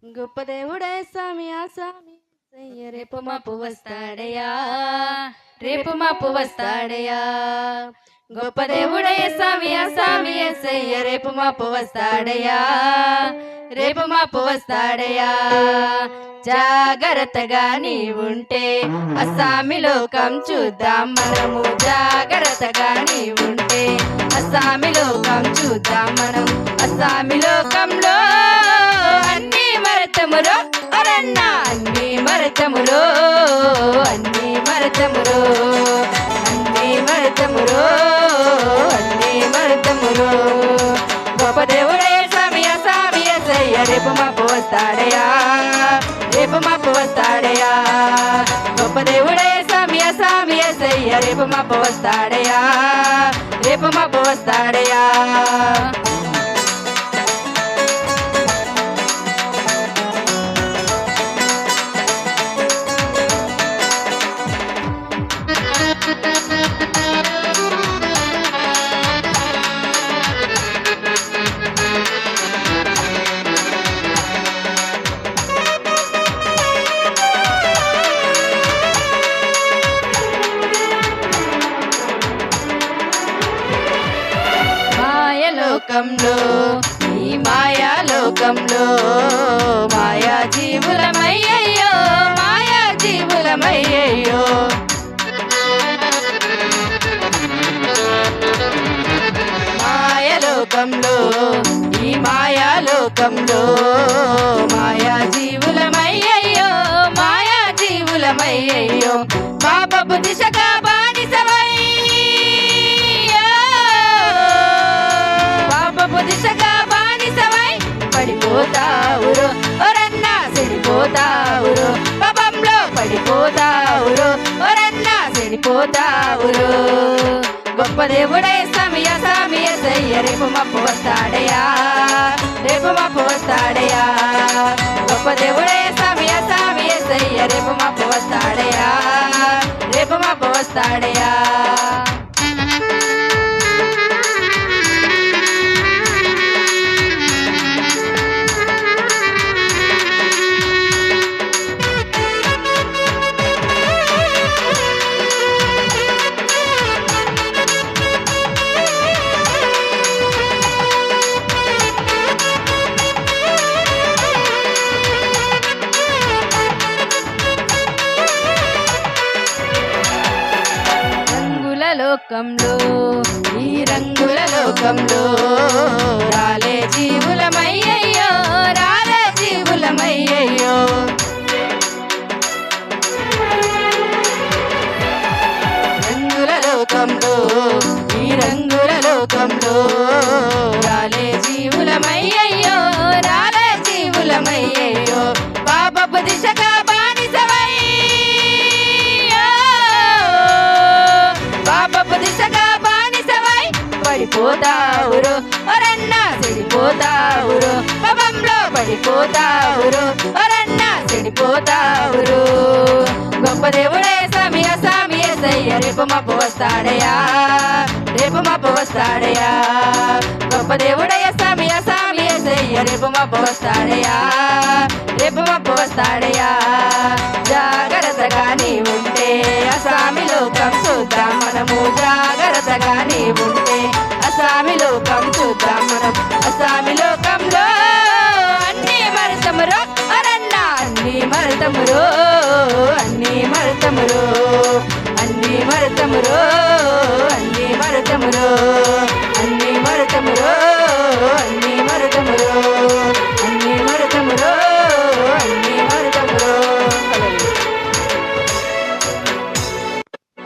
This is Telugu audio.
గొప్ప దేవుడే స్వామి ఆ స్వామి రేపు మాపు వస్తాడయ్యా, రేపు మాపు వస్తాడయ్యా. గొప్ప దేవుడే స్వామి ఆ స్వామి యేసయ్య రేపు మాపు వస్తాడయ్యా, రేపు మాపు వస్తాడయ్యా. జాగ్రత్తగా నీవుంటే అస్సామి లోకం చూద్దాం మనము, జాగ్రత్తగా నీవుంటే అస్సామి లోకం చూద్దాం మనం. అస్సామి లోకంలో అన్ని మరతములో అరన్నా, అన్ని మరతములో, అన్ని మరతములో, అన్ని మరతములో, అన్ని మరతములో. గొప్ప దేవుడే స్వామి స్వామి యేసయ్య రేపు మాపు వస్తాడయ్యా, రేపు మాపు వస్తాడయ్యా. గొప్ప దేవుడే స్వామి స్వామి యేసయ్య రేపు మాపు వస్తాడయ్యా, రేపు మాపు వస్తాడయ్యా. లోకంలో ఈ మాయా లోకంలో మాయా జీవులమయ్యయ్యో, మాయా జీవులమయ్యయ్యో. మాయా లోకంలో ఈ మాయా లోకంలో మాయా జీవులమయ్యయ్యో, మాయా జీవులమయ్యయ్యో. పాపపు దిశగా దిశగా బానిసమై పడిపోతావురో ఒరన్నా, చెడిపోతావురో పాపంలో పడిపోతావురో ఒరన్నా, చెడిపోతావురో. గొప్ప దేవుడే స్వామి స్వామి యేసయ్య రేపు మాపు వస్తాడయ్యా, రేపు మాపు వస్తాడయ్యా. గొప్ప దేవుడే స్వామి స్వామి యేసయ్య రేపు మాపు వస్తాడయ్యా, రేపు మాపు వస్తాడయ్యా. లోకంలో ఈ రంగుల లోకంలో రాలే జీవులమయ్యయ్యో, రాలే జీవులమయ్యయ్యో. రంగుల లోకంలో ఈ రంగుల లోకంలో రాలే జీవులమయ్యయ్యో, రాలే జీవులమయ్యయ్యో. పాపపు దిశగా పడిపోతావురో ఒరన్నా, చెడిపోతావురో పాపంలో పడిపోతావురో ఒరన్నా, చెడిపోతావురో. గొప్ప దేవుడే స్వామి స్వామి యేసయ్య రేపు మాపు వస్తాడయ్యా, రేపు మాపు వస్తాడయ్యా. గొప్ప దేవుడే స్వామి స్వామి యేసయ్య రేపు మాపు వస్తాడయ్యా, రేపు మాపు వస్తాడయ్యా. జాగ్రత్తగా నీవుంటే అస్సామి లోకం చూద్దాం మనము, జాగ్రత్తగా నీవుంటే అస్సామి లోకం చూద్దాం మనం. అస్సామి